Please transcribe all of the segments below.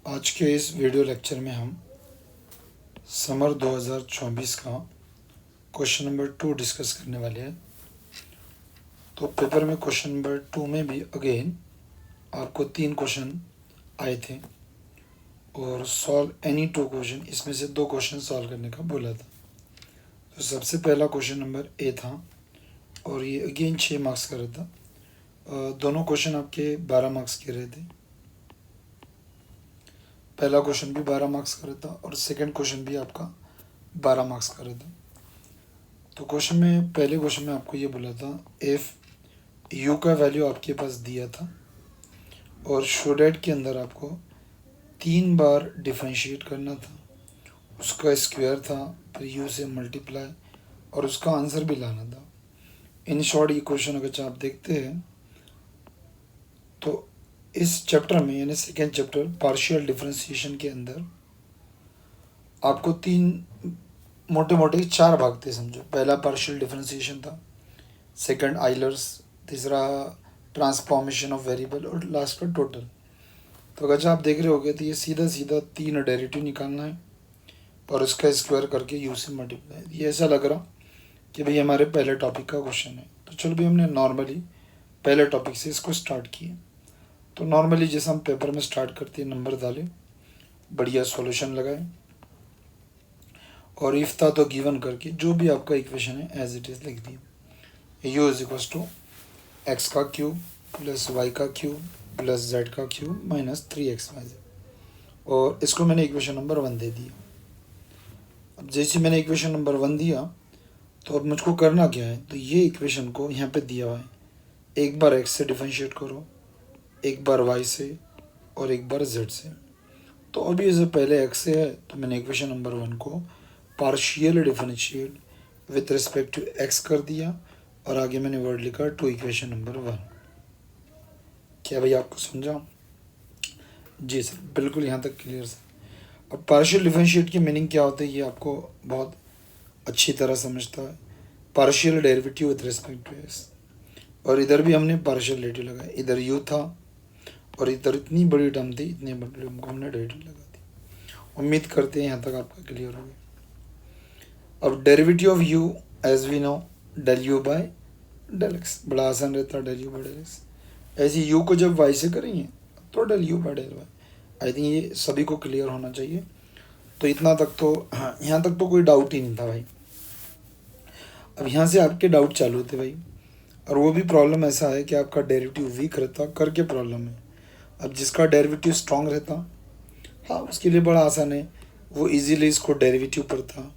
आज के इस वीडियो लेक्चर में हम समर 2024 का क्वेश्चन नंबर 2 डिस्कस करने वाले हैं। तो पेपर में क्वेश्चन नंबर 2 में भी अगेन आपको 3 क्वेश्चन आए थे और सॉल्व एनी 2 क्वेश्चन, इसमें से 2 क्वेश्चन सॉल्व करने का बोला था। तो सबसे पहला क्वेश्चन नंबर ए था और ये अगेन 6 मार्क्स का रहता। दोनों क्वेश्चन आपके 12 मार्क्स के रहे थे। पहला क्वेश्चन भी 12 मार्क्स का रहता और सेकंड क्वेश्चन भी आपका 12 मार्क्स का रहता। तो पहले क्वेश्चन में आपको ये बोला था इफ़ यू का वैल्यू आपके पास दिया था और शो डेट के अंदर आपको 3 बार डिफरेंशिएट करना था, उसका स्क्वायर था, फिर यू से मल्टीप्लाई और उसका आंसर भी लाना था। इन शॉर्ट ये क्वेश्चन अगर आप देखते हैं तो इस चैप्टर में यानी सेकेंड चैप्टर पार्शियल डिफरेंशिएशन के अंदर आपको 4 भाग थे समझो। पहला पार्शियल डिफरेंशिएशन था, सेकंड आइलर्स, तीसरा ट्रांसफॉर्मेशन ऑफ वेरिएबल और लास्ट का टोटल। तो अगर आप देख रहे होगे तो ये सीधा सीधा 3 डेरिवेटिव निकालना है और उसका स्क्वायर करके यू से मल्टीप्लाई। ये ऐसा लग रहा कि भाई हमारे पहले टॉपिक का क्वेश्चन है। तो चलो भाई हमने नॉर्मली पहले टॉपिक से इसको स्टार्ट किया। तो नॉर्मली जैसे हम पेपर में स्टार्ट करते हैं, नंबर डाले, बढ़िया सॉल्यूशन लगाए और इफ था तो गिवन करके जो भी आपका इक्वेशन है एज इट इज़ लिख दिया। U is equals to x का क्यूब प्लस वाई का क्यूब प्लस जेड का क्यूब माइनस 3xyz, और इसको मैंने इक्वेशन नंबर 1 दे दिया। अब जैसे मैंने इक्वेशन नंबर 1 दिया तो अब मुझको करना क्या है, तो ये इक्वेशन को यहाँ पे दिया हुआ है, एक बार x से डिफरेंशिएट करो, एक बार y से और एक बार z से। तो अभी जैसे पहले x से है तो मैंने इक्वेशन नंबर 1 को partial differentiate with respect to x कर दिया और आगे मैंने वर्ड लिखा टू इक्वेशन नंबर 1। क्या भाई आपको समझा? जी सर, बिल्कुल यहाँ तक क्लियर सर। अब पार्शियल डिफरेंशिएट की मीनिंग क्या होता है ये आपको बहुत अच्छी तरह समझता है। Partial derivative with respect to x, और इधर भी हमने पार्शियल डेरिवेटिव लगाया, इधर u था और इधर इतनी बड़ी टर्म थी, इतने बड़ी टर्म को हमने डेरिवेटिव लगा दी। उम्मीद करते हैं यहाँ तक आपका क्लियर हो गया। अब derivative of u as we know del u by del x, बड़ा आसान रहता है del u by del x। ऐसे u को जब y से करेंगे तो del u by del y। I think ये सभी को क्लियर होना चाहिए। तो इतना तक तो यहाँ तक तो कोई डाउट ही नहीं था भाई। अब यहाँ से आपके डाउट चालू थे भाई, और वो भी प्रॉब्लम ऐसा है कि आपका डेरिवेटिव वीक रहता करके प्रॉब्लम है। अब जिसका डेरिवेटिव स्ट्रॉन्ग रहता, हाँ उसके लिए बड़ा आसान है, वो इजीली इसको डेरिवेटिव पढ़ता।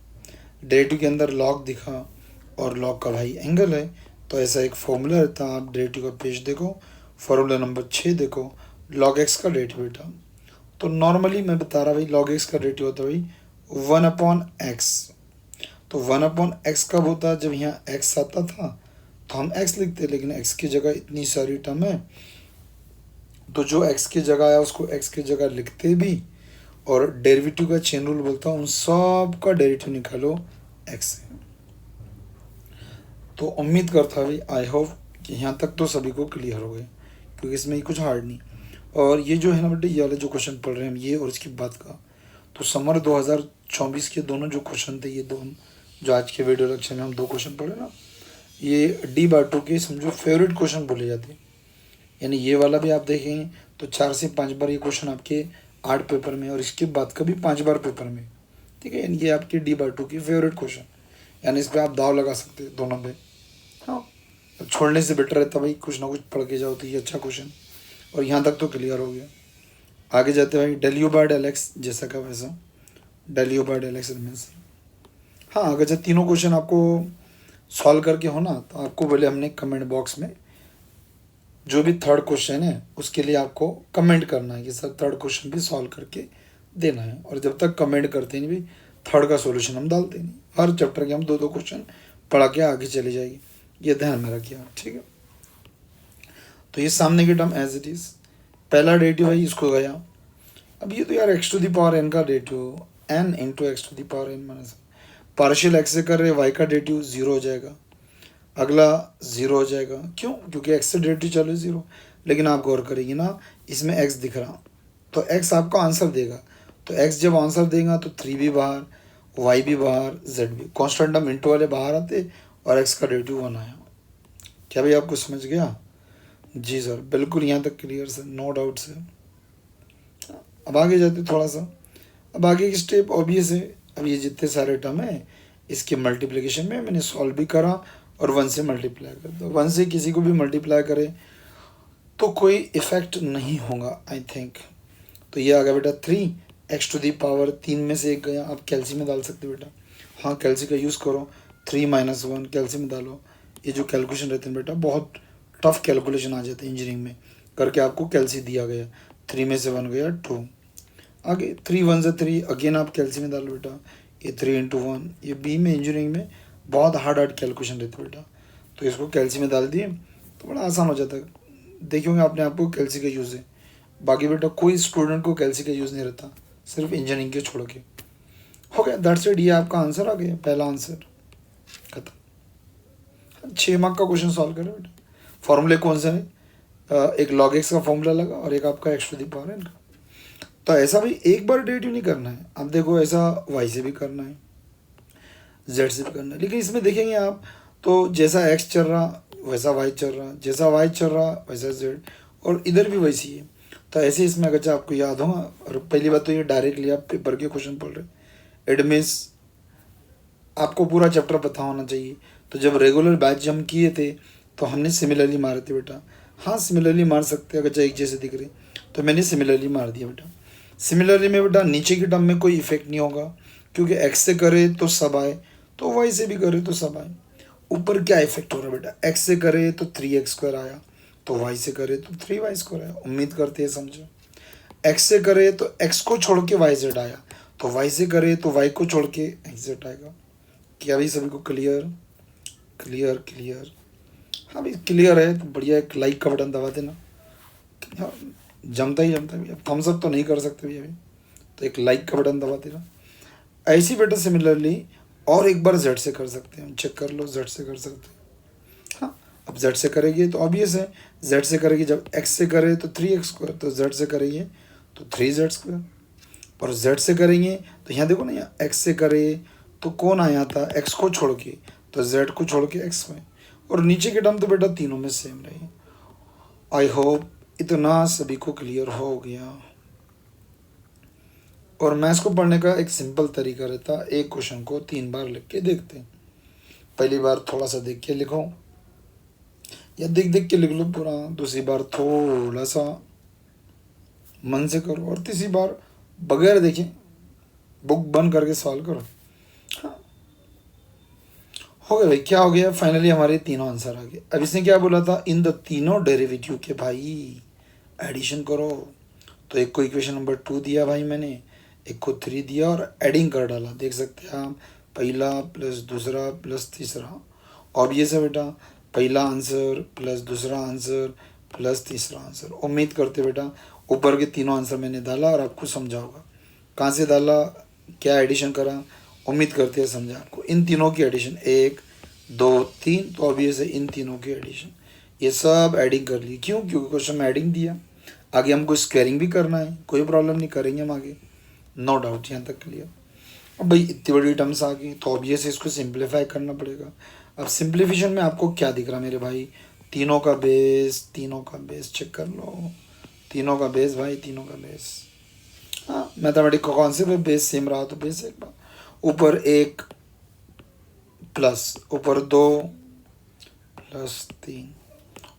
डेरिवेटिव के अंदर लॉग दिखा और लॉग का भाई एंगल है, तो ऐसा एक फॉर्मूला रहता। आप डेरिवेटिव का पेज देखो, फॉर्मूला नंबर 6 देखो, लॉग एक्स का डेरिवेटिव बेटा। तो नॉर्मली मैं बता रहा भाई लॉग एक्स का डेरिवेटिव होता है भाई 1/x। तो 1/x कब होता है, जब यहाँ x आता था तो हम x लिखते, लेकिन x की जगह इतनी सारी टर्म है तो जो x की जगह आया उसको x की जगह लिखते भी, और डेरिवेटिव का चेन रूल बोलता हूँ उन सब का डेरिवेटिव निकालो x से। तो उम्मीद करता भाई, आई होप कि यहाँ तक तो सभी को क्लियर हो गए, क्योंकि इसमें कुछ हार्ड नहीं। और ये जो है ना बेटे, ये वाले जो क्वेश्चन पढ़ रहे हैं हम, ये और इसके बाद का, तो समर 2024 के दोनों जो क्वेश्चन थे, ये दोनों जो आज के वीडियो लेक्चर में हम 2 क्वेश्चन पढ़े ना, ये D/2 के समझो फेवरेट क्वेश्चन बोले जाते हैं। यानी ये वाला भी आप देखेंगे तो 4 से 5 बार ये क्वेश्चन आपके 8 पेपर में, और इसके बाद का भी 5 बार पेपर में, ठीक है। यानी ये आपके D/2 की फेवरेट क्वेश्चन, यानी इस पर आप दाव लगा सकते हैं दोनों पे। हाँ, तो छोड़ने से बेटर रहता भाई कुछ ना कुछ पढ़ के जाओ, तो ये अच्छा क्वेश्चन। और यहाँ तक तो क्लियर हो गया। आगे जाते भाई del u by del x, जैसा का वैसा del u by del x remains. हाँ, अगर जब तीनों क्वेश्चन आपको सॉल्व करके हो ना, तो आपको बोले हमने कमेंट बॉक्स में जो भी थर्ड क्वेश्चन है उसके लिए आपको कमेंट करना है कि सर थर्ड क्वेश्चन भी सॉल्व करके देना है। और जब तक कमेंट करते नहीं भाई, थर्ड का सॉल्यूशन हम डालते नहीं। हर चैप्टर के हम 2-2 क्वेश्चन पढ़ा के आगे चले जाएगी, ये ध्यान में रखिए, ठीक है। तो ये सामने की टर्म एज इट इज़, पहला डेरिवेटिव है इसको गया। अब ये तो यार x⁴n का derivative n into x⁴n minus partial x से कर रहे y का डेरिवेटिव 0 हो जाएगा, अगला 0 हो जाएगा। क्यों? क्योंकि x से डेरिवेटिव चलो 0। लेकिन आप गौर करेंगे ना, इसमें x दिख रहा, तो x आपका आंसर देगा। तो x जब आंसर देगा तो 3 भी बाहर, y भी बाहर, z भी। कांस्टेंट टर्म इंटू वाले बाहर आते और x का डेरिवेटिव 1 आया। क्या भाई आपको समझ गया? जी सर, बिल्कुल यहाँ तक clear sir, no doubt sir. अब आगे जाते थोड़ा सा। अब आगे की स्टेप ऑब्वियस है। अब ये जितने सारे टर्म है इसके मल्टीप्लिकेशन में मैंने सॉल्व भी करा और 1 से मल्टीप्लाई कर दो। 1 से किसी को भी मल्टीप्लाई करे तो कोई इफेक्ट नहीं होगा आई थिंक। तो ये आ गया बेटा 3 x टू दी पावर 3 में से 1 गया। आप कैल्सी में डाल सकते बेटा, हाँ कैल्सी का यूज़ करो। 3 - 1 कैल्सी में डालो। ये जो कैलकुलेशन रहते हैं बेटा बहुत टफ कैलकुलेशन आ जाते हैं इंजीनियरिंग में करके, आपको कैल्सी दिया गया। 3 में से 1 गया 2। आगे 3 1 से 3 अगेन आप कैल्सी में डालो बेटा। ये 3 इंटू 1, ये बी में इंजीनियरिंग में बहुत हार्ड कैलकुलेशन रहते बेटा। तो इसको कैल्सी में डाल दिए तो बड़ा आसान हो जाता है। देखोगे आपने आपको कैल्सी का यूज़ है। बाकी बेटा कोई स्टूडेंट को कैल्सी का यूज़ नहीं रहता, सिर्फ इंजीनियरिंग के छोड़ के। हो गया, दैट्स इट। ये आपका आंसर आ गया, पहला आंसर खत्म। 6 मार्क का क्वेश्चन सॉल्व करें बेटा। फॉर्मूले कौन से हैं? एक log x का फॉर्मूला लगा और एक आपका x to the power n का। तो ऐसा भी एक बार डेरिवेटिव नहीं करना है। अब देखो ऐसा y से भी करना है, z से भी करना है, लेकिन इसमें देखेंगे आप तो जैसा x चल रहा वैसा y चल रहा, जैसा y चल रहा वैसा z, और इधर भी वैसी है। तो ऐसे इसमें अगर आपको याद होगा, और पहली बात तो ये डायरेक्टली आप पेपर के क्वेश्चन पढ़ रहे, इट मीन्स आपको पूरा चैप्टर पता होना चाहिए। तो जब रेगुलर बैच हम किए थे तो हमने सिमिलरली मारे थे बेटा। हाँ सिमिलरली मार सकते हैं, अगर एक जैसे दिख रहे तो मैंने सिमिलरली मार दिया बेटा। सिमिलरली में बेटा नीचे की टर्म में कोई इफेक्ट नहीं होगा, क्योंकि x से करे तो सब आए, तो y से भी करे तो सब आए। ऊपर क्या इफेक्ट हो रहा है बेटा? x से करे तो 3x² आया, तो y से करे तो 3y² आया। उम्मीद करते हैं समझो। x से करे तो x को छोड़ के yz आया, तो y से करे तो y को छोड़ के xz आएगा। क्या भाई सभी को क्लियर? Clear clear. हाँ भाई क्लियर है तो बढ़िया, एक लाइक का बटन दबा देना। हाँ जमता ही जमता भैया, थम्स अप तो नहीं कर सकते भैया अभी, तो एक लाइक का बटन दबा देना। ऐसी बेटा सिमिलरली और एक बार z से कर सकते हैं हम, चेक कर लो z से कर सकते हैं। हाँ अब z से करेंगे तो ऑब्वियस है, z से करेगी जब x से करे तो 3x², तो z से करेंगे तो 3z², और z से करेंगे तो यहाँ देखो ना, यहाँ x से करे तो कौन आया था? x को छोड़ के, तो z को छोड़ के x में, और नीचे के टर्म तो बेटा तीनों में सेम रही। आई होप इतना सभी को क्लियर हो गया। और मैथ्स को पढ़ने का एक सिंपल तरीका रहता, एक क्वेश्चन को 3 बार लिख के देखते हैं। पहली बार थोड़ा सा देख के लिखो या देख देख के लिख लो पूरा, दूसरी बार थोड़ा सा मन से करो, और तीसरी बार बगैर देखे बुक बंद करके सॉल्व करो। हाँ हो गया भाई, क्या हो गया? फाइनली हमारे तीनों आंसर आ गए। अब इसने क्या बोला था? इन द तीनों डेरिवेटिव के भाई एडिशन करो। तो एक को इक्वेशन नंबर 2 दिया भाई मैंने, एक को 3 दिया और एडिंग कर डाला। देख सकते हैं आप, पहला प्लस दूसरा प्लस तीसरा। ऑब्वियस है बेटा, पहला आंसर प्लस दूसरा आंसर प्लस तीसरा आंसर। उम्मीद करते बेटा ऊपर के तीनों आंसर मैंने डाला और आपको समझा होगा कहाँ से डाला, क्या एडिशन करा। उम्मीद करते हैं समझा आपको। इन तीनों की एडिशन 1 2 3, तो ऑब्वियस है इन तीनों की एडिशन। ये सब एडिंग कर ली, क्यों? क्योंकि क्वेश्चन में एडिंग दिया। आगे हमको स्क्वेयरिंग भी करना है, कोई प्रॉब्लम नहीं, करेंगे हम आगे, नो डाउट। यहाँ तक क्लियर। अब भाई इतनी बड़ी टर्म्स आ गई तो ऑब्वियस इसको सिंप्लीफाई करना पड़ेगा। अब सिंप्लीफिकेशन में आपको क्या दिख रहा मेरे भाई? तीनों का बेस, तीनों का बेस चेक कर लो, तीनों का बेस भाई, तीनों का बेस। हाँ मैथमेटिक का कॉन्सेप्ट है, बेस सेम रहा तो बेस एक बार, ऊपर 1 प्लस ऊपर 2 प्लस 3।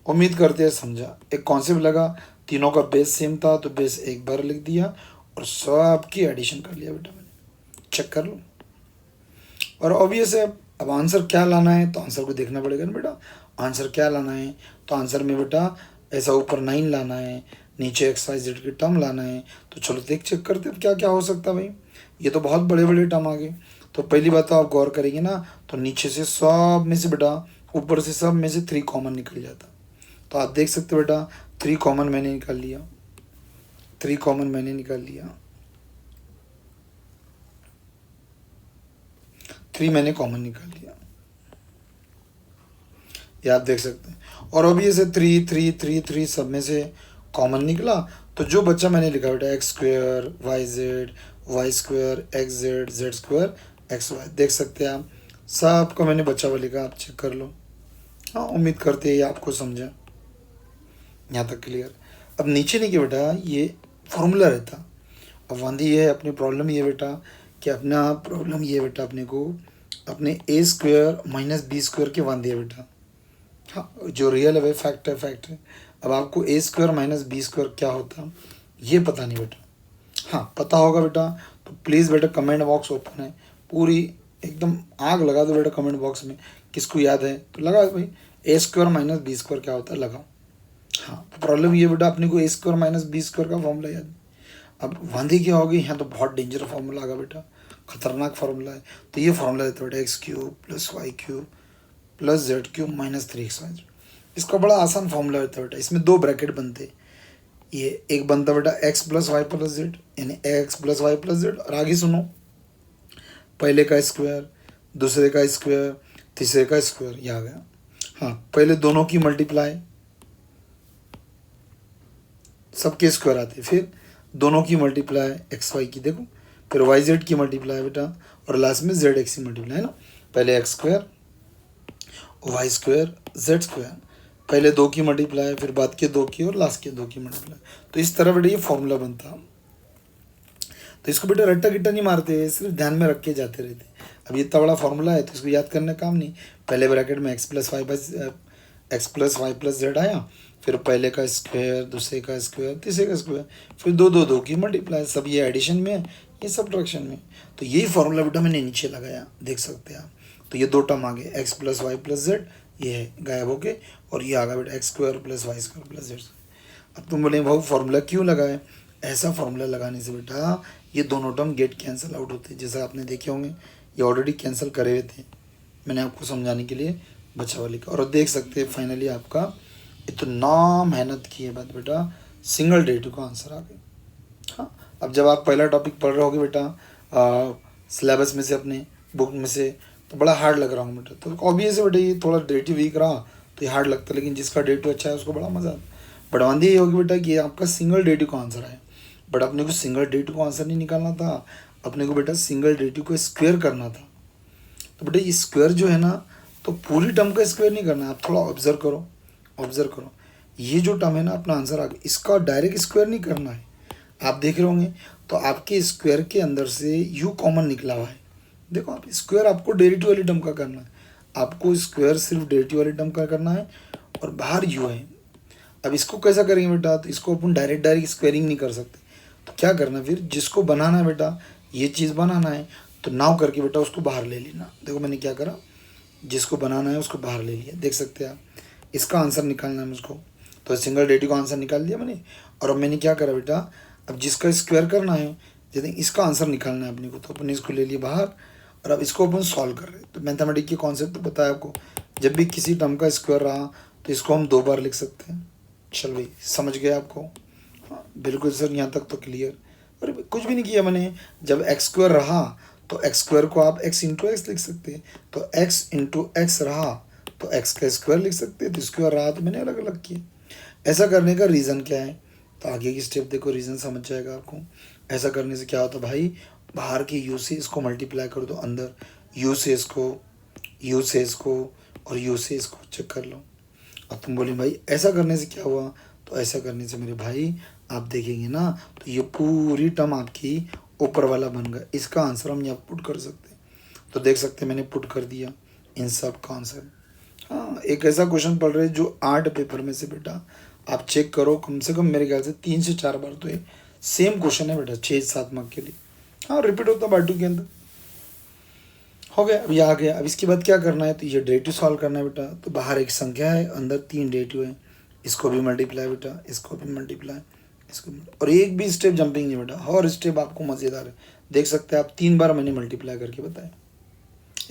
उम्मीद करते हैं समझा। एक कॉन्सेप्ट लगा, तीनों का बेस सेम था तो बेस एक बार लिख दिया और सब की एडिशन कर लिया बेटा मैंने, चेक कर लो। और ऑब्वियस है अब आंसर क्या लाना है, तो आंसर को देखना पड़ेगा ना बेटा। आंसर क्या लाना है, तो आंसर में बेटा ऐसा ऊपर 9 लाना है, नीचे XYZ की टर्म लाना है। तो चलो देख चेक करते हैं क्या क्या हो सकता है भाई। ये तो बहुत बड़े बड़े टर्म आ गए। तो पहली बात तो आप गौर करेंगे ना, तो नीचे से सब में से बेटा, ऊपर से सब में से 3 कॉमन निकल जाता। तो आप देख सकते हो बेटा 3 कॉमन मैंने निकाल लिया, 3 कॉमन मैंने निकाल लिया, 3 मैंने कॉमन निकाल लिया, ये आप देख सकते हैं। और अभी ऐसे 3 3 3 3 सब में से कॉमन निकला तो जो बच्चा मैंने लिखा बेटा x square y square x z square x y, देख सकते हैं आप सबको मैंने बच्चा हुआ लिखा, आप चेक कर लो। हाँ, उम्मीद करते हैं आपको समझा, यहाँ तक क्लियर। अब नीचे नहीं किया बेटा, ये फॉर्मूला रहता। अब वांधी ये है अपनी प्रॉब्लम, ये बेटा कि अपना प्रॉब्लम ये बेटा अपने को अपने ए स्क्वेयर माइनस बी स्क्वेयर के वांधी है बेटा। हाँ, जो रियल है वही फैक्ट है, फैक्ट है। अब आपको ए स्क्वायर माइनस बी स्क्वायर क्या होता ये पता नहीं बेटा। हाँ, पता होगा बेटा तो प्लीज़ बेटा कमेंट बॉक्स ओपन है, पूरी एकदम आग लगा दो बेटा कमेंट बॉक्स में। किसको याद है तो लगा भाई, ए स्क्वायर माइनस बी स्क्वायर क्या होता है लगाओ। हाँ, प्रॉब्लम ये बेटा अपने को ए स्क्वायर माइनस बी स्क्वायर का फॉर्मूला याद। अब वांधी क्या होगी, यहाँ तो बहुत डेंजर फार्मूला आगा बेटा, खतरनाक फार्मूला है। तो ये फार्मूला देता है बेटा x cube plus y cube plus z cube minus 3xy। इसका बड़ा आसान फॉर्मूला होता है बेटा, इसमें दो ब्रैकेट बनते। ये एक बनता बेटा X plus Y plus Z, यानी X plus Y plus Z. और आगे सुनो, पहले का स्क्वायर, दूसरे का स्क्वायर, तीसरे का स्क्वायर, ये आ गया। हाँ, पहले दोनों की मल्टीप्लाई, सबके स्क्वायर आते, फिर दोनों की मल्टीप्लाई एक्स वाई की, देखो फिर वाई जेड की मल्टीप्लाई बेटा, और लास्ट में जेड एक्स की मल्टीप्लाई, है ना। पहले x square y square z square, पहले दो की मल्टीप्लाई, फिर बाद के दो की और लास्ट के दो की मल्टीप्लाई। तो इस तरह बेटा ये फॉर्मूला बनता। तो इसको बेटा रट्टा गिट्टा नहीं मारते, सिर्फ ध्यान में रख के जाते रहते। अब ये इतना बड़ा फॉर्मूला है तो इसको याद करने का काम नहीं। पहले ब्रैकेट में x plus Y plus z आया, फिर पहले का स्क्वायर, दूसरे का स्क्वायर, तीसरे का स्क्वायर, फिर दो दो दो की मल्टीप्लाई। सब ये एडिशन में है, ये सब्ट्रैक्शन में। तो यही फॉर्मूला बेटा मैंने नीचे लगाया, देख सकते हैं आप। तो ये दो टर्म आ गए, x plus Y plus z, ये है गायब हो गए, और ये आ गया बेटा x square plus y square plus z. अब तुम बोले भाई फॉर्मूला क्यों लगाए? ऐसा फॉर्मूला लगाने से बेटा ये दोनों टर्म गेट कैंसिल आउट होते हैं, जैसा आपने देखे होंगे ये ऑलरेडी कैंसिल करे हुए थे, मैंने आपको समझाने के लिए बचा वाली का। और देख सकते हैं फाइनली आपका इतना मेहनत की है बात बेटा, सिंगल डेरिवेटिव का आंसर आ गया। हाँ, अब जब आप पहला टॉपिक पढ़ रहे होगे बेटा सिलेबस में से, अपने बुक में से, तो बड़ा हार्ड लग रहा हूँ बेटा। तो ऑब्वियस है बेटा ये थोड़ा डेरिवेटिव वीक रहा तो ये हार्ड लगता है, लेकिन जिसका डेरिवेटिव अच्छा है उसको बड़ा मज़ा आता। बट वांधी ये होगी बेटा कि आपका सिंगल डेरिवेटिव का आंसर है, बट अपने को सिंगल डेरिवेटिव को आंसर नहीं निकालना था, अपने को बेटा सिंगल डेरिवेटिव को स्क्वायर करना था। तो बेटा ये स्क्वायर जो है ना, तो पूरी टर्म का स्क्वायर नहीं करना है, आप थोड़ा ऑब्जर्व करो, ऑब्जर्व करो। ये जो टर्म है ना अपना आंसर आ गया, इसका डायरेक्ट स्क्वायर नहीं करना है। आप देख रहे होंगे तो आपके स्क्वायर के अंदर से यू कॉमन निकला हुआ है। देखो आप स्क्वायर आपको डेरिवेटिव वाली टर्म का करना है, आपको स्क्वायर सिर्फ डेरिवेटिव वाली टर्म का करना है, और बाहर यू है। अब इसको कैसा करेंगे बेटा, तो इसको अपन डायरेक्ट स्क्वायरिंग नहीं कर सकते। तो क्या करना, फिर जिसको बनाना है बेटा, ये चीज़ बनाना है तो नाव करके बेटा उसको बाहर ले लेना। देखो मैंने क्या करा, जिसको बनाना है उसको बाहर ले लिया, देख सकते हैं आप। इसका आंसर निकालना है मुझको, तो सिंगल डेरिवेटिव का आंसर निकाल दिया मैंने। और अब मैंने क्या करा बेटा, अब जिसका स्क्वायर करना है, जैसे इसका आंसर निकालना है अपने को, तो अपने इसको ले लिया बाहर, और अब इसको अपन सॉल्व कर रहे हैं। तो मैथमेटिक्स के कॉन्सेप्ट तो पता है आपको, जब भी किसी टर्म का स्क्वायर रहा तो इसको हम दो बार लिख सकते हैं। चल भाई समझ गए आपको? हाँ बिल्कुल सर, यहाँ तक तो क्लियर। अरे कुछ भी नहीं किया मैंने, जब एक्स स्क्वायर रहा तो एक्स स्क्वायर को आप एक्स इंटू एक्स लिख सकते हैं, तो एक्स इंटू एक्स रहा तो एक्स का स्क्वायर लिख सकते हैं, तो स्क्वायर रहा तो मैंने अलग अलग किया। ऐसा करने का रीज़न क्या है, तो आगे की स्टेप देखो, रीज़न समझ जाएगा आपको। ऐसा करने से क्या होता है भाई, बाहर के यू से इसको मल्टीप्लाई कर दो, अंदर यू से इसको, यू से इसको, और यू से इसको, चेक कर लो। अब तुम बोले भाई ऐसा करने से क्या हुआ, तो ऐसा करने से मेरे भाई आप देखेंगे ना, तो ये पूरी टर्म आपकी ऊपर वाला बन गया। इसका आंसर हम यहाँ पुट कर सकते हैं, तो देख सकते हैं मैंने पुट कर दिया इन सब का आंसर। हाँ, एक ऐसा क्वेश्चन पढ़ रहे जो 8 पेपर में से बेटा आप चेक करो, कम से कम मेरे ख्याल से 3 से 4 बार तो ये सेम क्वेश्चन है बेटा, 6-7 मार्क के लिए। हाँ, रिपीट होता है बार 2 के अंदर। हो गया, अब ये आ गया। अब इसके बाद क्या करना है, तो ये डेरिवेटिव सॉल्व करना है बेटा। तो बाहर एक संख्या है, अंदर 3 डेरिवेटिव है, इसको भी मल्टीप्लाई बेटा, इसको भी मल्टीप्लाई, इसको, और एक भी स्टेप जंपिंग नहीं बेटा, हर स्टेप आपको मज़ेदार है। देख सकते हैं आप 3 बार मैंने मल्टीप्लाई करके बताया,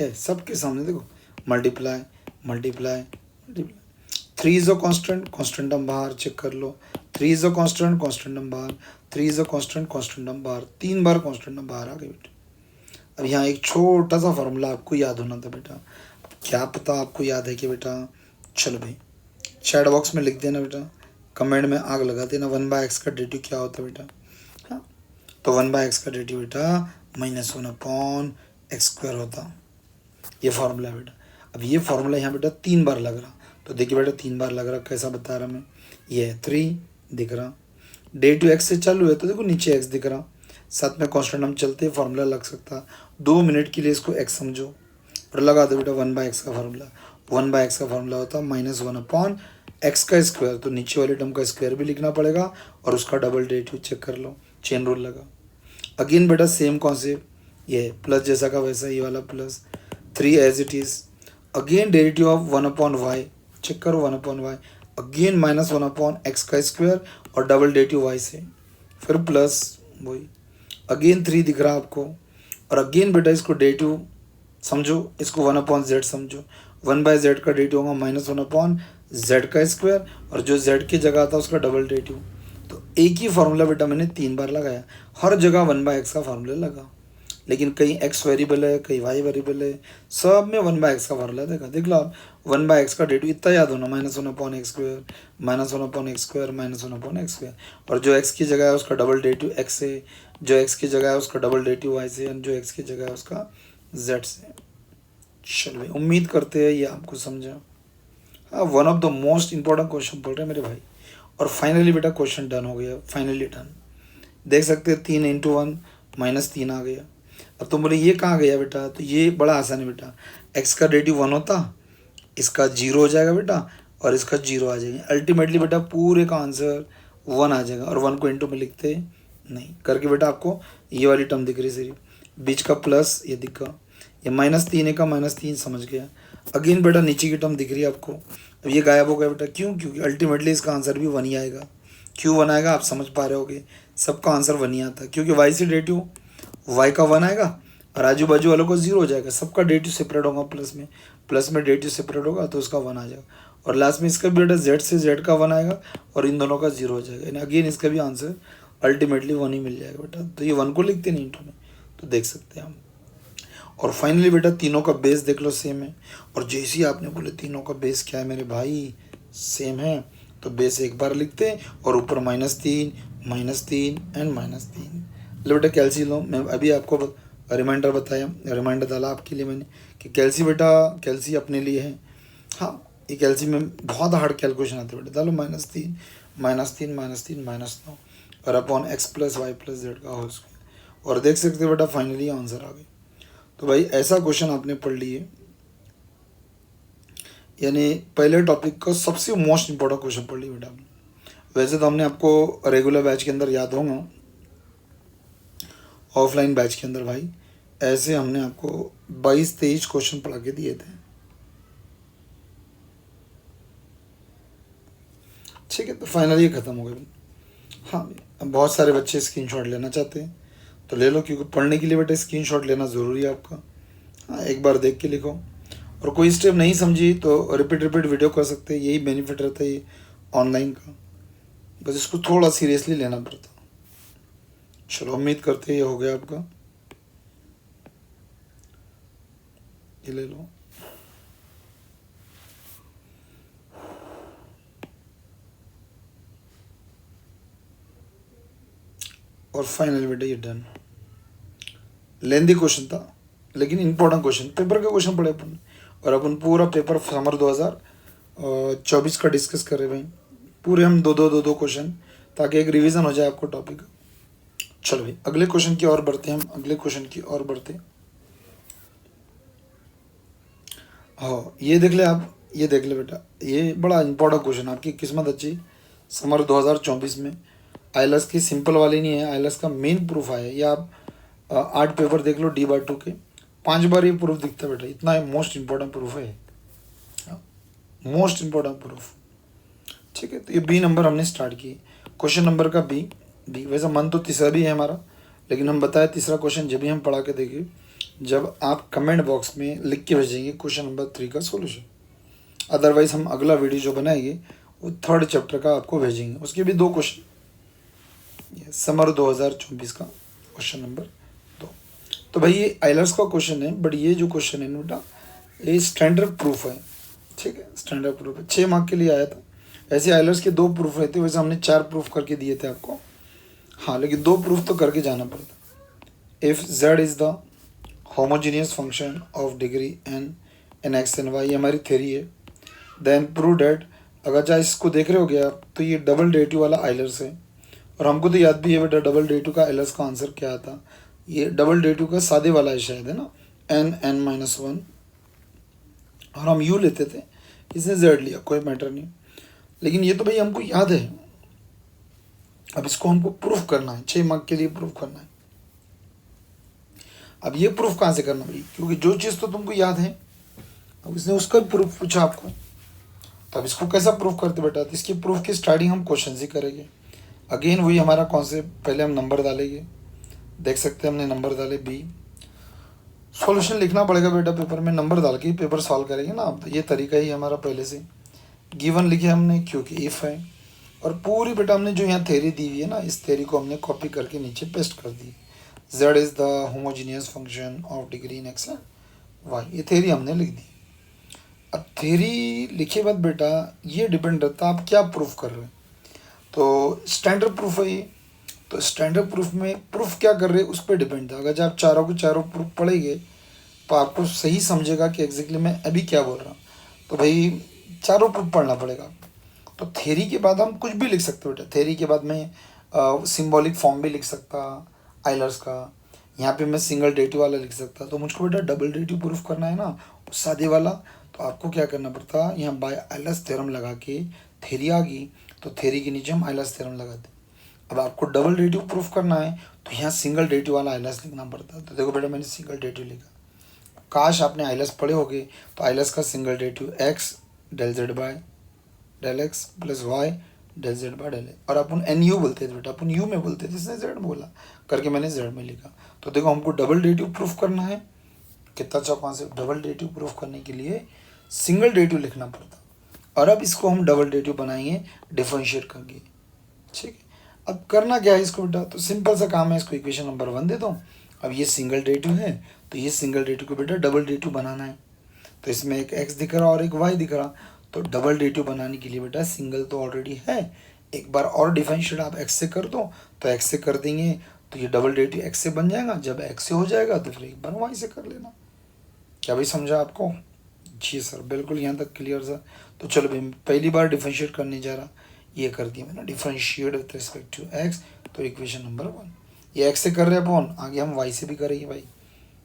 ये सबके सामने देखो, multiply multiply multiply. 3 is a constant, constant हम बाहर, चेक कर लो। 3 इज अ कांस्टेंट, कांस्टेंट हम बाहर। 3 इज अ कांस्टेंट, कांस्टेंट हम बाहर। 3 बार कांस्टेंट हम बाहर आ गए बेटा। अब यहाँ एक छोटा सा फार्मूला आपको याद होना था बेटा, क्या पता आपको याद है कि बेटा, चलो भाई चैट बॉक्स में लिख देना बेटा, कमेंट में आग लगा देना 1/x का डेरिवेटिव क्या होता है बेटा। हाँ, तो 1/x का डेरिवेटिव बेटा -1/x² होता। ये फार्मूला है बेटा। अब ये फार्मूला यहाँ बेटा 3 बार लग रहा, तो देखिए बेटा 3 बार लग रहा, कैसा बता रहा मैं, ये है 3 दिख रहा, डेरिवेटिव x से चालू है तो देखो नीचे x दिख रहा, साथ में कांस्टेंट हम चलते हैं, फार्मूला लग सकता। 2 मिनट के लिए इसको x समझो और लगा दो बेटा 1/x का फार्मूला। 1/x का फार्मूला होता है -1/x का स्क्वायर, तो नीचे वाले टर्म का स्क्वायर भी लिखना पड़ेगा और उसका डबल डेरिवेटिव चेक कर लो, चेन रूल लगा। अगेन बेटा सेम कॉन्सेप्ट, ये प्लस जैसा का वैसा, ये वाला plus 3 as it is, again derivative of 1/y, check करो 1/y, अगेन -1/x का स्क्वायर और डबल डेरिवेटिव y से, फिर प्लस वही, अगेन 3 दिख रहा आपको, और अगेन बेटा इसको डेरिवेटिव समझो, इसको 1/z समझो, 1/z का डेरिवेटिव होगा -1/z का स्क्वायर और जो z की जगह आता है उसका डबल डेरिवेटिव। तो एक ही फार्मूला बेटा मैंने 3 बार लगाया, हर जगह 1/x का फार्मूला लगा, लेकिन कहीं x वेरिएबल है, कहीं y वेरिएबल है, सब में 1/x का फार्मूला देखा। देख लो आप 1/x का डेरिवेटिव इतना याद होना, -1/x², -1/x², -1/x², और जो x की जगह है उसका डबल डेरिवेटिव x से, जो x की जगह है उसका डबल डेरिवेटिव y से, और जो x की जगह है उसका z से। चलो भाई, उम्मीद करते हैं ये आपको समझा। हाँ, one of the most important question पढ़ रहे हैं मेरे भाई, और फाइनली बेटा क्वेश्चन डन हो गया, फाइनली डन। देख सकते हैं 3 × 1 -3 आ गया। अब तुम बोले ये कहाँ गया बेटा, तो ये बड़ा आसान है बेटा, x का डेरिवेटिव 1 होता, इसका 0 हो जाएगा बेटा, और इसका 0 आ जाएगा, अल्टीमेटली बेटा पूरे का आंसर 1 आ जाएगा, और 1 को इंटू में लिखते नहीं करके बेटा आपको ये वाली टर्म दिख रही सिर्फ, बीच का प्लस ये दिखा, ये -3 है का -3 समझ गया। अगेन बेटा नीचे की टर्म दिख रही है आपको, अब ये गायब हो गया बेटा, क्यों, क्योंकि अल्टीमेटली इसका आंसर भी 1 ही आएगा। क्यों 1 आएगा आप समझ पा रहे होगे, सबका आंसर 1 ही आता है, क्योंकि y से डेरिवेटिव y का 1 आएगा और आजू बाजू वालों को 0 हो जाएगा, सबका डेरिवेटिव सेपरेट होगा, प्लस में डेरिवेटिव सेपरेट होगा तो उसका 1 आ जाएगा, और लास्ट में इसका भी बेटा z से z का 1 आएगा और इन दोनों का 0 हो जाएगा, यानी अगेन इसका भी आंसर अल्टीमेटली 1 ही मिल जाएगा बेटा। तो ये 1 को लिखते नहीं इंटू में, तो देख सकते हैं हम। और फाइनली बेटा तीनों का बेस देख लो सेम है, और जैसे ही आपने बोले तीनों का बेस क्या है मेरे भाई, सेम है, तो बेस एक बार लिखते हैं और ऊपर -3 -3 एंड -3। लो बेटा कैल्सी लो, मैं अभी आपको रिमाइंडर बताया, रिमाइंडर डाला आपके लिए मैंने कि कैल्सी बेटा, कैल्सी अपने लिए है। हाँ, ये कैल्सी में बहुत हार्ड कैलकुलेशन आते बेटा, डालो -3 -3 -3 -9 और अपॉन x + y + z का होल स्क्वायर, और देख सकते हो बेटा फाइनली आंसर आ गए। तो भाई ऐसा क्वेश्चन आपने पढ़ लिए, यानी पहले टॉपिक का सबसे मोस्ट इंपॉर्टेंट क्वेश्चन पढ़ लिया बेटा आपने। वैसे तो हमने आपको रेगुलर बैच के अंदर याद होगा, ऑफलाइन बैच के अंदर भाई ऐसे हमने आपको 22-23 क्वेश्चन पढ़ा के दिए थे, ठीक है। तो फाइनली ख़त्म हो गया। हाँ, बहुत सारे बच्चे स्क्रीनशॉट लेना चाहते हैं तो ले लो, क्योंकि पढ़ने के लिए बेटा स्क्रीनशॉट लेना ज़रूरी है आपका। हाँ, एक बार देख के लिखो, और कोई स्टेप नहीं समझी तो रिपीट वीडियो कर सकते हैं, यही बेनिफिट रहता है ये ऑनलाइन का, बस इसको थोड़ा सीरियसली लेना पड़ता। चलो उम्मीद करते हैं ये हो गया आपका, ये ले लो। और फाइनल बेटा ये डन। लेंदी क्वेश्चन था लेकिन इंपॉर्टेंट क्वेश्चन, पेपर का क्वेश्चन पढ़े अपन, और अपन पूरा पेपर समर 2024 का डिस्कस कर रहे भाई, पूरे हम दो क्वेश्चन, ताकि एक रिवीजन हो जाए आपको टॉपिक का। चलो भाई अगले क्वेश्चन की ओर बढ़ते हैं हम, अगले क्वेश्चन की ओर बढ़ते। हाँ, ये देख ले आप, ये देख ले बेटा, ये बड़ा इंपॉर्टेंट क्वेश्चन, आपकी किस्मत अच्छी, समर 2024 में आइलस की सिंपल वाली नहीं है, आइलस का मेन प्रूफ आया। ये आप 8 पेपर देख लो D/2 के, 5 बार ये प्रूफ दिखता है बेटा, इतना मोस्ट इंपॉर्टेंट प्रूफ है, मोस्ट इंपॉर्टेंट प्रूफ, ठीक है। तो ये B नंबर हमने स्टार्ट किए, क्वेश्चन नंबर का बी। वैसे मन तो तीसरा भी है हमारा, लेकिन हम बताए तीसरा क्वेश्चन जब भी हम पढ़ा के देंगे जब आप कमेंट बॉक्स में लिख के भेजेंगे क्वेश्चन नंबर 3 का सॉल्यूशन। अदरवाइज हम अगला वीडियो जो बनाएंगे वो 3rd चैप्टर का आपको भेजेंगे, उसके भी 2 क्वेश्चन, समर 2024 का क्वेश्चन नंबर 2। तो भाई ये आइलर्स का क्वेश्चन है, बट ये जो क्वेश्चन है बेटा ये स्टैंडर्ड प्रूफ है, ठीक है, स्टैंडर्ड प्रूफ है, 6 मार्क के लिए आया था। ऐसे आइलर्स के 2 प्रूफ रहते हैं, वैसे हमने 4 प्रूफ करके दिए थे आपको। हाँ, लेकिन 2 प्रूफ तो करके जाना पड़ता। If z is the homogeneous function of degree n x and y, ये हमारी थ्योरी है। देन प्रूव डैट, अगर चाहे इसको देख रहे हो गया आप, तो ये डबल डेरिवेटिव वाला आइलर्स है। और हमको तो याद भी है बेटा डबल डेरिवेटिव का आइलर्स का आंसर क्या था। ये डबल डेरिवेटिव का सादे वाला है शायद, है ना, n(n-1), और हम u लेते थे, इसने z लिया, कोई मैटर नहीं। लेकिन ये तो भाई हमको याद है, अब इसको हमको प्रूफ करना है, 6 मार्क के लिए प्रूफ करना है। अब ये प्रूफ कहाँ से करना भाई, क्योंकि जो चीज़ तो तुमको याद है, अब इसने उसका भी प्रूफ पूछा आपको, तो अब इसको कैसा प्रूफ करते बेटा, तो इसकी प्रूफ की स्टार्टिंग हम क्वेश्चन से करेंगे। अगेन वही हमारा कॉन्सेप्ट, पहले हम नंबर डालेंगे, देख सकते हैं हमने नंबर डाले b। सॉल्यूशन लिखना पड़ेगा बेटा पेपर में, नंबर डाल के पेपर सॉल्व करेंगे ना। तो ये तरीका ही हमारा पहले से। गिवन लिखे हमने क्योंकि इफ़ है, और पूरी बेटा हमने जो यहाँ थ्योरी दी हुई है ना, इस थ्योरी को हमने कॉपी करके नीचे पेस्ट कर दी। z is the homogeneous function of degree in x and y, ये थ्योरी हमने लिख दी। अब थ्योरी लिखे बाद बेटा ये डिपेंड रहता है आप क्या प्रूफ कर रहे हैं। तो स्टैंडर्ड प्रूफ है ये, तो स्टैंडर्ड प्रूफ में प्रूफ क्या कर रहे हैं उस पर डिपेंड था। अगर जब आप चारों के चारों प्रूफ पढ़ेंगे तो आपको सही समझेगा कि एग्जैक्टली मैं अभी क्या बोल रहा हूँ। तो भाई चारों प्रूफ पढ़ना पड़ेगा। तो थ्योरी के बाद हम कुछ भी लिख सकते हो बेटा, थ्योरी के बाद मैं सिंबॉलिक फॉर्म भी लिख सकता आइलर्स का, यहाँ पे मैं सिंगल डेरिवेटिव वाला लिख सकता। तो मुझको बेटा डबल डेरिवेटिव प्रूफ करना है ना, सादे वाला, तो आपको क्या करना पड़ता, यहाँ बाय आइलर्स थ्योरम लगा के थ्योरी आ गई, तो थ्योरी के नीचे हम आइलर्स थ्योरम लगाते। अब आपको डबल डेरिवेटिव प्रूफ करना है तो यहाँ सिंगल डेरिवेटिव वाला आइलर्स लिखना पड़ता है। तो देखो बेटा मैंने सिंगल डेरिवेटिव लिखा। काश आपने आइलर्स पढ़े होगे, तो आइलर्स का single derivative x del z by del x plus y del z by del a, और अपन एन यू बोलते थे बेटा, अपन यू में बोलते थे, इसने z बोला करके मैंने z में लिखा। तो देखो हमको डबल डेरिवेटिव प्रूफ करना है, कितना अच्छा कॉन्सेप्ट। डबल डेरिवेटिव प्रूफ करने के लिए सिंगल डेरिवेटिव लिखना पड़ता, और अब इसको हम डबल डेरिवेटिव बनाएंगे डिफरेंशिएट करके, ठीक है। अब करना क्या है इसको बेटा, तो सिंपल सा काम है, इसको इक्वेशन नंबर 1 दे दो। अब ये सिंगल डेरिवेटिव है, तो ये सिंगल डेरिवेटिव को बेटा डबल डेरिवेटिव बनाना है। तो इसमें एक x दिख रहा और एक y दिख रहा, तो डबल डेरिवेटिव बनाने के लिए बेटा सिंगल तो ऑलरेडी है, एक बार और डिफरेंशिएट आप x से कर दो, तो x से कर देंगे तो ये डबल डेरिवेटिव x से बन जाएगा। जब x से हो जाएगा तो फिर एक बार y से कर लेना। क्या भाई समझा आपको? जी सर, बिल्कुल यहाँ तक क्लियर सर। तो चलो भाई पहली बार डिफरेंशिएट करने जा रहा, ये कर दिया मैंने differentiate with respect to x, तो इक्वेशन नंबर 1 ये x से कर रहे हैं अपन, आगे हम y से भी करेंगे भाई,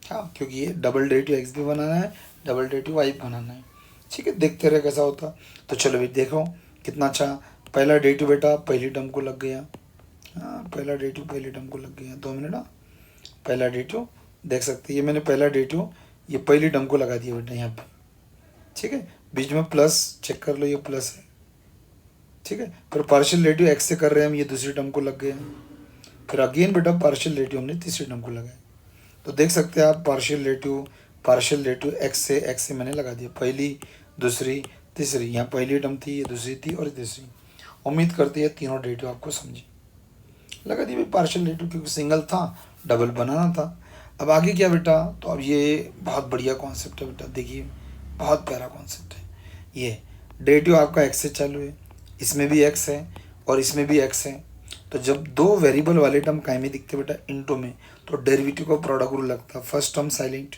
हाँ, क्योंकि ये डबल डेरिवेटिव x भी बनाना है, डबल डेरिवेटिव y बनाना है, ठीक है। देखते रहे कैसा होता। तो चलो भाई देखो कितना अच्छा, पहला डेरिवेटिव बेटा पहली टर्म को लग गया, हाँ पहला डेरिवेटिव पहली टर्म को लग गया। 2 मिनट, हाँ पहला डेरिवेटिव देख सकते हैं, ये मैंने पहला डेरिवेटिव ये पहली टर्म को लगा दिया बेटा यहाँ पे, ठीक है। बीच में प्लस चेक कर लो, ये प्लस है, ठीक है। फिर पार्शियल डेरिवेटिव x से कर रहे हैं हम, ये दूसरी टर्म को लग गया। फिर अगेन बेटा पार्शियल डेरिवेटिव हमने तीसरी टर्म को लगाया। तो देख सकते हैं आप पार्शियल डेरिवेटिव x से मैंने लगा दिया, पहली दूसरी तीसरी, यहाँ पहली टर्म थी, ये दूसरी थी और तीसरी। उम्मीद करती है तीनों डेरिवेटिव आपको समझे, लगा दी भाई पार्शियल डेरिवेटिव, क्योंकि सिंगल था डबल बनाना था। अब आगे क्या बेटा, तो अब ये बहुत बढ़िया कॉन्सेप्ट है बेटा, देखिए बहुत प्यारा कॉन्सेप्ट है। ये डेरिवेटिव आपका x से चालू है, इसमें भी x है और इसमें भी x है। तो जब दो वेरिएबल वाले टर्म काय में दिखते बेटा इनटू में, तो डेरिवेटिव का प्रोडक्ट रूल लगता है, फर्स्ट टर्म साइलेंट।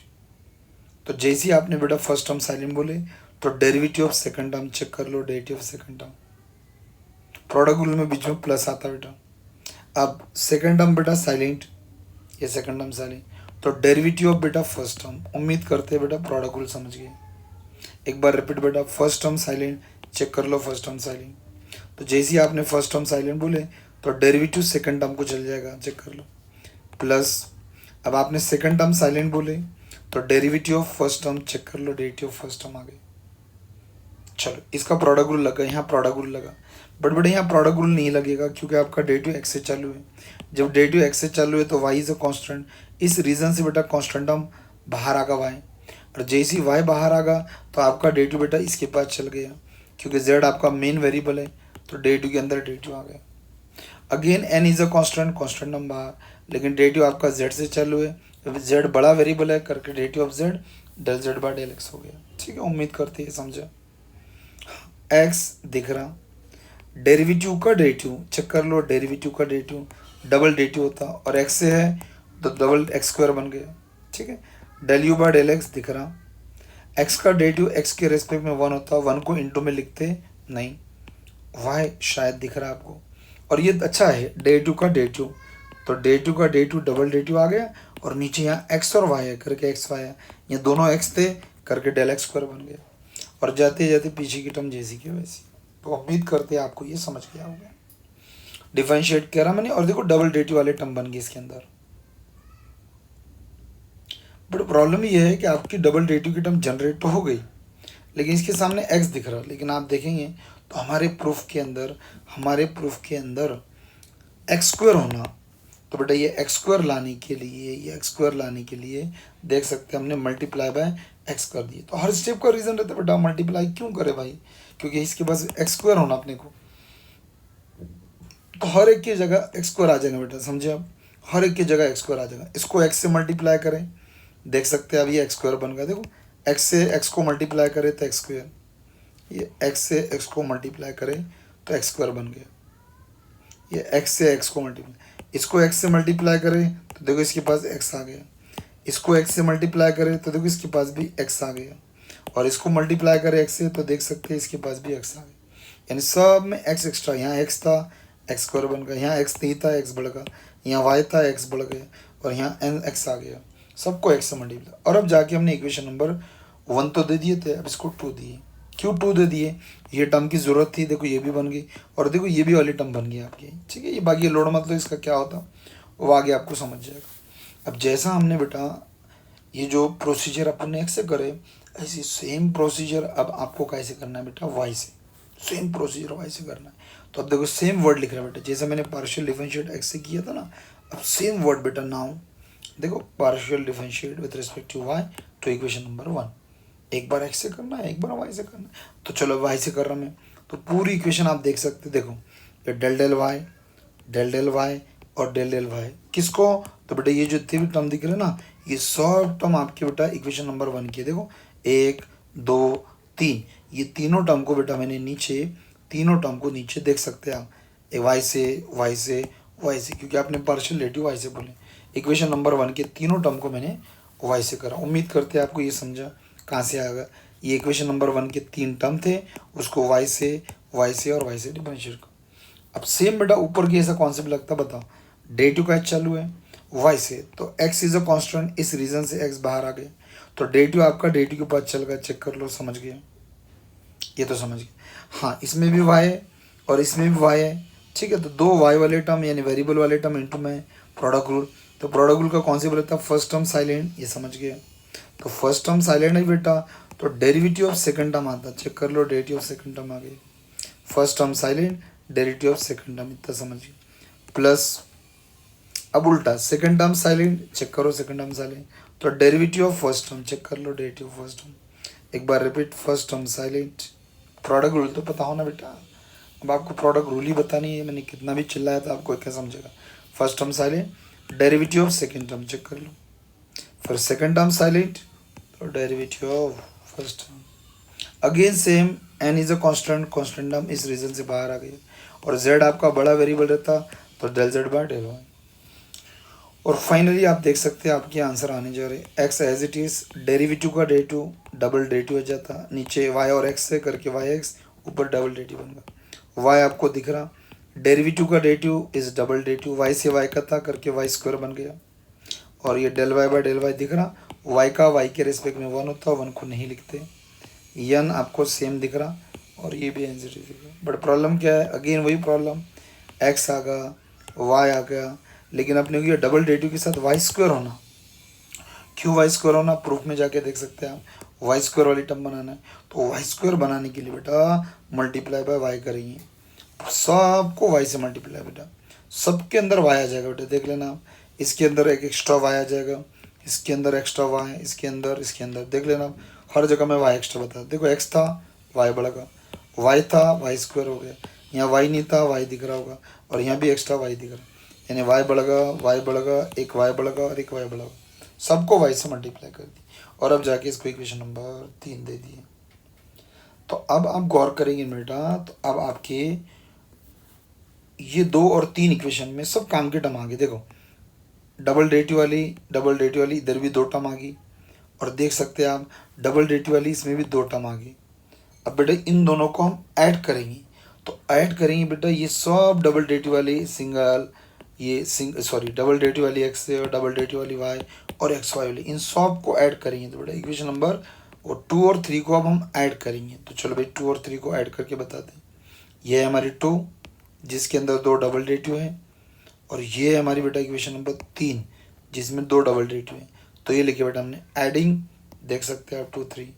तो जैसे ही आपने बेटा फर्स्ट टर्म साइलेंट बोले, तो derivative of second term check कर लो, derivative of second term product rule में बीच में प्लस आता बेटा। अब सेकंड टर्म बेटा साइलेंट, ये सेकंड टर्म साइलेंट, तो डेरिवेटिव ऑफ बेटा फर्स्ट टर्म, उम्मीद करते हैं बेटा प्रोडक्ट रूल समझ गए। एक बार रिपीट बेटा, फर्स्ट टर्म साइलेंट चेक कर लो, फर्स्ट टर्म साइलेंट। तो जैसे ही आपने फर्स्ट टर्म साइलेंट बोले, तो डेरिवेटिव सेकंड टर्म को चल जाएगा, चेक कर लो, प्लस। अब आपने सेकंड टर्म साइलेंट बोले, तो derivative of first term check कर लो, डेरिवेटिव ऑफ फर्स्ट टर्म आ गए। चलो इसका प्रोडक्ट रूल लगा, यहाँ प्रोडक्ट रूल लगा, बट बेटा यहाँ प्रोडक्ट रूल नहीं लगेगा, क्योंकि आपका डेरिवेटिव x से चालू है। जब डेरिवेटिव x से चालू है तो y इज अ कांस्टेंट, इस रीजन से बेटा कांस्टेंट टर्म बाहर आगा y, और जैसे ही y बाहर आगा तो आपका डेरिवेटिव बेटा इसके पास चल गया, क्योंकि z आपका मेन वेरिएबल है, तो डेरिवेटिव के अंदर डेरिवेटिव आ गया। Again n is a constant term बाहर, लेकिन डेरिवेटिव आपका z से चालू है, z बड़ा वेरिएबल है करके derivative of z del z by del x हो गया, ठीक है। उम्मीद करते हैं समझा। x दिख रहा, डेरिवेटिव का डेरिवेटिव चेक कर लो, डेरिवेटिव का डेरिवेटिव डबल डेरिवेटिव होता और एक्स से है तो डबल एक्स स्क्वायर बन गया, ठीक है। Del u by del x दिख रहा, एक्स का डेरिवेटिव एक्स के रेस्पेक्ट में वन होता, वन को इंटू में लिखते नहीं, वाई शायद दिख रहा है आपको। और ये अच्छा है डेरिवेटिव का डेरिवेटिव, तो डेरिवेटिव का डेरिवेटिव डबल डेरिवेटिव आ गया और नीचे यहाँ एक्स और वाई है करके एक्स वाई है, ये दोनों एक्स थे करके डेल एक्स स्क्वायर बन गया। और जाते जाते पीछे की टर्म जैसी की वैसी। तो उम्मीद करते हैं आपको ये समझ गया होगा, डिफरेंशिएट करा मैंने। और देखो डबल डेरिवेटिव वाले टर्म बन गए इसके अंदर। बट प्रॉब्लम ये है कि आपकी डबल डेरिवेटिव की टर्म जनरेट तो हो गई, लेकिन इसके सामने एक्स दिख रहा। लेकिन आप देखेंगे तो हमारे प्रूफ के अंदर एक्स स्क्वायर होना, तो बेटा ये एक्स स्क्वायर लाने के लिए देख सकते हैं हमने मल्टीप्लाई बाय एक्स कर दिए। तो हर स्टेप का रीज़न रहता है बेटा मल्टीप्लाई क्यों करे भाई, क्योंकि इसके पास एक्स स्क्वायर होना अपने को, तो हर एक की जगह एक्स स्क्वायर आ जाएगा बेटा, समझे आप, हर एक की जगह एक्स स्क्वायर आ जाएगा। इसको एक्स से मल्टीप्लाई करें, देख सकते हैं अब ये एक्स स्क्वायर बन गया। देखो एक्स से एक्स को मल्टीप्लाई करें तो एक्स स्क्वायर, ये एक्स से एक्स को मल्टीप्लाई करें तो एक्स स्क्वायर बन गया। ये एक्स से एक्स को मल्टीप्लाई, इसको एक्स से मल्टीप्लाई करें तो देखो इसके पास एक्स आ गया, इसको एक्स से मल्टीप्लाई करें तो देखो इसके पास भी एक्स आ गया, और इसको मल्टीप्लाई करें एक्स से तो देख सकते हैं इसके पास भी एक्स आ गया। यानी सब में एक्स एक्स्ट्रा, यहाँ एक्स था एक्स स्क्वायर बन गया, यहाँ एक्स नहीं था एक्स बढ़ गया, यहाँ वाई था एक्स बढ़ गया, और यहाँ एन एक्स आ गया, सबको एक्स से मल्टीप्लाई। और अब जाके हमने इक्वेशन नंबर 1 तो दे दिए थे, अब इसको 2 दिए। क्यों 2 दे दिए, ये टर्म की ज़रूरत थी, देखो ये भी बन गई, और देखो ये भी वाली टर्म बन गई आपकी, ठीक है। ये बाकी लोड मतलब इसका क्या होता वो आगे आपको समझ जाएगा। अब जैसा हमने बेटा ये जो प्रोसीजर अपन ने एक्स से करे, ऐसी सेम प्रोसीजर अब आपको कैसे करना है बेटा, वाई से, सेम प्रोसीजर वाई से करना है। तो अब देखो सेम वर्ड लिख रहा है बेटा, जैसे मैंने पार्शियल डिफरेंशिएट एक्स से किया था ना, अब सेम वर्ड बेटा नाउ देखो partial differentiate with respect to y तो इक्वेशन नंबर 1, एक बार एक्स से करना है एक बार वाई से करना है। तो चलो वाई से कर रहा मैं, तो पूरी इक्वेशन आप देख सकते, देखो ये डेल डेल वाई और डेल डेल वाई किसको, तो बेटा ये जो जितने भी टर्म दिख रहे हैं ना, ये सब टर्म आपके बेटा इक्वेशन नंबर 1 की, देखो 1 2 3, ये तीनों टर्म को बेटा मैंने नीचे, तीनों टर्म को नीचे देख सकते हैं आप, वाई से वाई से वाई से, क्योंकि आपने पार्शियल डेरिवेटिव वाई से बोले। इक्वेशन नंबर 1 के तीनों टर्म को मैंने वाई से करा। उम्मीद करते हैं आपको ये समझा कहाँ से आएगा। ये इक्वेशन नंबर 1 के 3 टर्म थे, उसको वाई से और वाई से डिफरेंशिएट करो। अब सेम बेटा ऊपर की ऐसा कॉन्सेप्ट लगता, बताओ डेरिवेटिव का चालू है वाई से, तो एक्स इज अ कांस्टेंट, इस रीजन से एक्स बाहर आ गए, तो डेरिवेटिव आपका डेरिवेटिव के पास चल गया, चेक कर लो, समझ गए, ये तो समझ गए। हाँ इसमें भी वाई है और इसमें भी वाई है, ठीक है। तो दो वाई वाले टर्म यानी वेरिएबल वाले टर्म इनटू में प्रोडक्ट रूल, तो प्रोडक्ट रूल का कॉन्सेप्ट रहता है फर्स्ट टर्म साइलेंट, ये समझ गए। तो फर्स्ट टर्म साइलेंट है बेटा, तो डेरिवेटिव ऑफ सेकंड टर्म आता, चेक कर लो डेरिवेटिव ऑफ सेकंड टर्म आ गई, first term silent derivative of second term, इतना समझ गए। प्लस अब उल्टा सेकंड टर्म साइलेंट, चेक करो सेकंड टर्म साइलेंट, तो derivative of first term, check कर लो डेरिवेटिव ऑफ फर्स्ट टर्म, एक बार repeat, first term silent, product rule तो पता हो ना बेटा, अब आपको प्रोडक्ट रूल ही बतानी है, मैंने कितना भी चिल्लाया था आपको क्या समझेगा। First term silent derivative of second term, check कर लो, फिर सेकंड टर्म साइलेंट तो derivative of first term, again same n is a constant, constant term इस रीजन से बाहर आ गई, और जेड आपका बड़ा वेरिएबल रहता तो del z by del y. और फाइनली आप देख सकते हैं आपके आंसर आने जा रहे हैं x as it is, derivative का डेरिवेटिव डबल डेरिवेटिव हो जाता, नीचे वाई और एक्स से करके वाई एक्स, ऊपर डबल डेरिवेटिव बन गया, वाई आपको दिख रहा, डेरिवेटिव का derivative is double derivative, y से वाई का था करके वाई स्क्वायर बन गया, और ये del y by del y दिख रहा, वाई का वाई के रेस्पेक्ट में 1 होता, 1 को नहीं लिखते, यन आपको सेम दिख रहा, और ये भी एन दिख रहा। बट प्रॉब्लम क्या है, अगेन वही प्रॉब्लम, एक्स आ गया वाई आ गया, लेकिन अपने को ये डबल डेरिवेटिव के साथ वाई स्क्वायर होना, क्यों वाई स्क्वायर होना, प्रूफ में जाके देख सकते हैं आप, वाई स्क्वायर वाली टर्म बनाना है, तो वाई स्क्वायर बनाने के लिए बेटा मल्टीप्लाई बाय वाई करेंगे, सबको वाई से मल्टीप्लाई बेटा, सबके अंदर वाई आ जाएगा बेटा, देख लेना आप, इसके अंदर एक एक्स्ट्रा वाई आ जाएगा, इसके अंदर एक्स्ट्रा वाई, इसके अंदर देख लेना आप, हर जगह में वाई एक्स्ट्रा बता, देखो एक्स था वाई बढ़ेगा, वाई था वाई स्क्वायर हो गया, यहाँ वाई नहीं था वाई दिख रहा होगा, और यहाँ भी एक्स्ट्रा वाई दिख रहा है, यानी वाई बढ़ेगा, एक वाई बढ़ेगा और एक वाई बढ़ेगा, सबको वाई से मल्टीप्लाई कर दी, और अब जाके इसको इक्वेशन नंबर 3 दे दिए। तो अब आप गौर करेंगे बेटा, तो अब आपके ये 2 और 3 इक्वेशन में सब काम के टर्म आ गए। देखो डबल डेरिवेटिव वाली इधर भी 2 टर्म आ गई, और देख सकते हैं आप डबल डेरिवेटिव वाली इसमें भी 2 टर्म आ गई। अब बेटा इन दोनों को हम ऐड करेंगे, तो ऐड करेंगे बेटा ये सब डबल डेरिवेटिव वाली सिंगल, ये डबल डेरिवेटिव वाली एक्स और डबल डेरिवेटिव वाली वाई और एक्स वाई वाली, इन सब को ऐड करेंगे। तो बेटा इक्वेशन नंबर और 2 और 3 को अब हम ऐड करेंगे। तो चलो भाई 2 और 3 को ऐड करके बताते हैं। ये है हमारी 2 जिसके अंदर 2 डबल डेरिवेटिव है, और ये है हमारी बेटा इक्वेशन नंबर 3 जिसमें 2 डबल डेरिवेटिव है। तो ये लिखे बेटा हमने एडिंग, देख सकते हैं आप 2 3।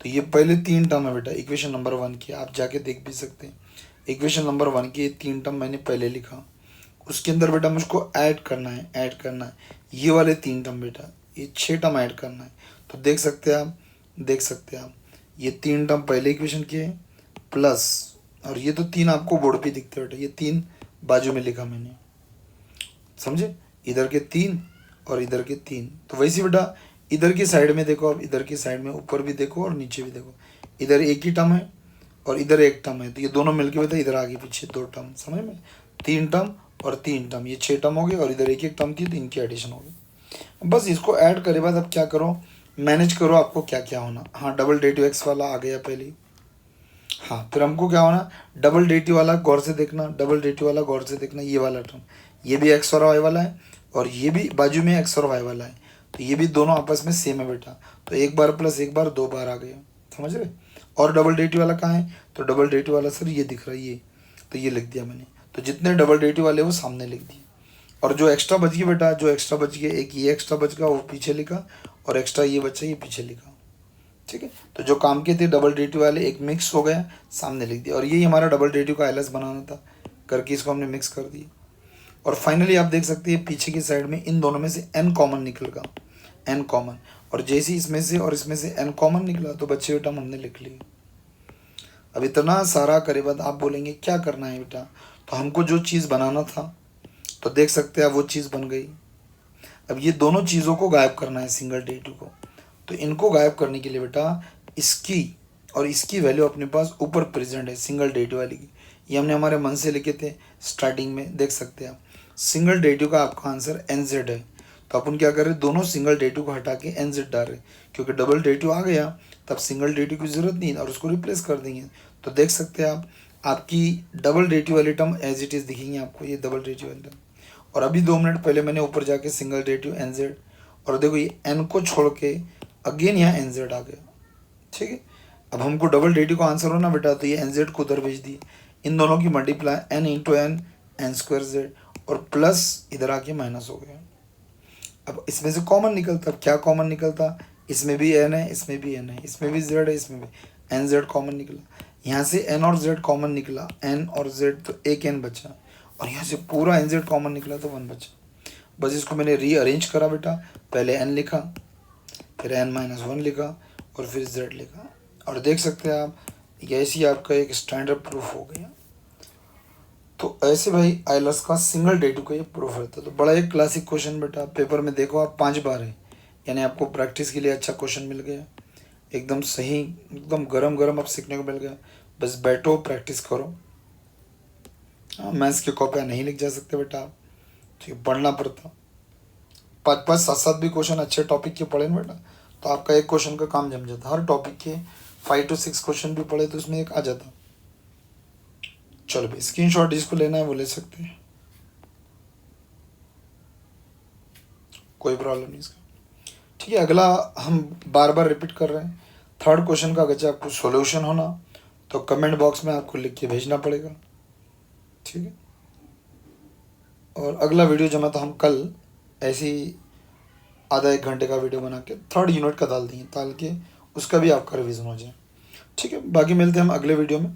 तो ये पहले 3 टर्म है बेटा इक्वेशन नंबर 1 की, आप जाके देख भी सकते हैं। इक्वेशन नंबर 1 की 3 टर्म मैंने पहले लिखा, उसके अंदर बेटा मुझको ऐड करना है ये वाले 3 टर्म बेटा, ये 6 टर्म ऐड करना है। तो देख सकते हैं आप ये 3 टर्म पहले इक्वेशन के हैं प्लस, और ये तो 3 आपको बोर्ड पे दिखते हैं बेटा, ये 3 बाजू में लिखा मैंने, समझे, इधर के 3 और इधर के 3। तो वैसे बेटा इधर की साइड में देखो, अब इधर की साइड में ऊपर भी देखो और नीचे भी देखो, इधर एक ही टर्म है और इधर एक टर्म है, तो ये दोनों मिलके बेटा इधर आगे पीछे 2 टर्म, समझ में, 3 टर्म और 3 टर्म, ये 6 टर्म हो गए, और इधर एक एक टर्म थी तो इनकी एडिशन हो गई। बस इसको ऐड करे बाद अब क्या करो, मैनेज करो आपको क्या क्या होना। हाँ डबल डेरिवेटिव एक्स वाला आ गया पहले, हाँ फिर हमको क्या होना, डबल डेरिवेटिव वाला गौर से देखना, डबल डेरिवेटिव वाला गौर से देखना, ये वाला टर्म, ये भी एक्स और वाई वाला है, और ये भी बाजू में एक्स और वाई वाला है, तो ये भी दोनों आपस में सेम है बेटा। तो एक बार प्लस एक बार 2 बार आ गया, समझ रहे। और डबल डेरिवेटिव वाला कहाँ है, तो डबल डेरिवेटिव वाला सर ये दिख रहा है, ये तो ये लिख दिया मैंने। तो जितने डबल डेरिवेटिव वाले वो सामने लिख दिए, और जो एक्स्ट्रा बच गया बेटा, जो एक्स्ट्रा बच गया, एक ये एक्स्ट्रा बच गया वो पीछे लिखा, और एक्स्ट्रा ये बचा ये पीछे लिखा, ठीक है। तो जो काम के थे डबल डेरिवेटिव वाले एक मिक्स हो गया, सामने लिख दिया, और यही हमारा डबल डेरिवेटिव का एलएस बनाना था, करके इसको हमने मिक्स कर दिया। और फाइनली आप देख सकते हैं पीछे की साइड में इन दोनों में से n कॉमन निकलेगा, n कॉमन, और जैसे इसमें से और इसमें से n कॉमन निकला तो बच्चे बेटा हमने लिख लिए। अब इतना सारा करे बाद आप बोलेंगे क्या करना है बेटा, तो हमको जो चीज़ बनाना था तो देख सकते हैं वो चीज़ बन गई। अब ये दोनों चीज़ों को गायब करना है, सिंगल डेरिवेटिव को, तो इनको गायब करने के लिए बेटा इसकी और इसकी वैल्यू अपने पास ऊपर प्रेजेंट है सिंगल डेरिवेटिव वाली की, ये हमने हमारे मन से लिखे थे स्टार्टिंग में, देख सकते हैं आप। सिंगल डेरिवेटिव का आपका आंसर NZ है, तो अपन क्या कर रहे हैं, दोनों सिंगल डेरिवेटिव को हटा के NZ डाल रहे हैं, क्योंकि डबल डेरिवेटिव आ गया तब सिंगल डेरिवेटिव की ज़रूरत नहीं है और उसको रिप्लेस कर देंगे। तो देख सकते हैं आप आपकी डबल डेरिवेटिव वाली टर्म एज इट इज़ दिखेंगे आपको, ये डबल डेरिवेटिव वाली टर्म। और अभी 2 मिनट पहले मैंने ऊपर जाके सिंगल डेरिवेटिव NZ, और देखो ये n को छोड़ के अगेन यहाँ NZ आ गया, ठीक है। अब हमको डबल डेरिवेटिव का आंसर होना बेटा, तो ये NZ को उधर भेज दिए, इन दोनों की multiply n into n, n square z, और प्लस इधर आके माइनस हो गया। अब इसमें से कॉमन निकलता, क्या कॉमन निकलता, इसमें भी n है, इसमें भी n है, इसमें भी z है, इसमें भी NZ कॉमन निकला। यहाँ से n और z कॉमन निकला, n और z तो एक n बचा, और यहाँ से पूरा NZ कॉमन निकला तो 1 बचा। बस इसको मैंने रीअरेंज करा बेटा, पहले n लिखा, फिर n-1 लिखा, और फिर z लिखा, और देख सकते हैं आप ये ऐसी आपका एक स्टैंडर्ड प्रूफ हो गया। तो ऐसे भाई आइलस का सिंगल डेरिवेटिव का ये प्रूफ रहता है। तो बड़ा एक क्लासिक क्वेश्चन बेटा, पेपर में देखो आप 5 बार है, यानी आपको प्रैक्टिस के लिए अच्छा क्वेश्चन मिल गया, एकदम सही, एकदम गरम गरम अब सीखने को मिल गया। बस बैठो प्रैक्टिस करो। हाँ मैथ्स की कॉपियाँ नहीं लिख जा सकते बेटा आप, ठीक, पढ़ना पड़ता। 5-5 7-7 भी क्वेश्चन अच्छे टॉपिक के पढ़े ना बेटा, तो आपका एक क्वेश्चन का काम जम जाता। हर टॉपिक के 5 to 6 क्वेश्चन भी पढ़े तो उसमें एक आ जाता। चलो भाई स्क्रीनशॉट जिसको लेना है वो ले सकते हैं, कोई प्रॉब्लम नहीं इसका, ठीक है। अगला हम बार बार रिपीट कर रहे हैं, थर्ड क्वेश्चन का अगर आपको सॉल्यूशन होना तो कमेंट बॉक्स में आपको लिख के भेजना पड़ेगा, ठीक है। और अगला वीडियो जमा तो हम कल ऐसी आधा 1 घंटे का वीडियो बना के थर्ड यूनिट का डाल देंगे, ताकि उसका भी आपका रिवीजन हो जाए, ठीक है। बाकी मिलते हैं हम अगले वीडियो में।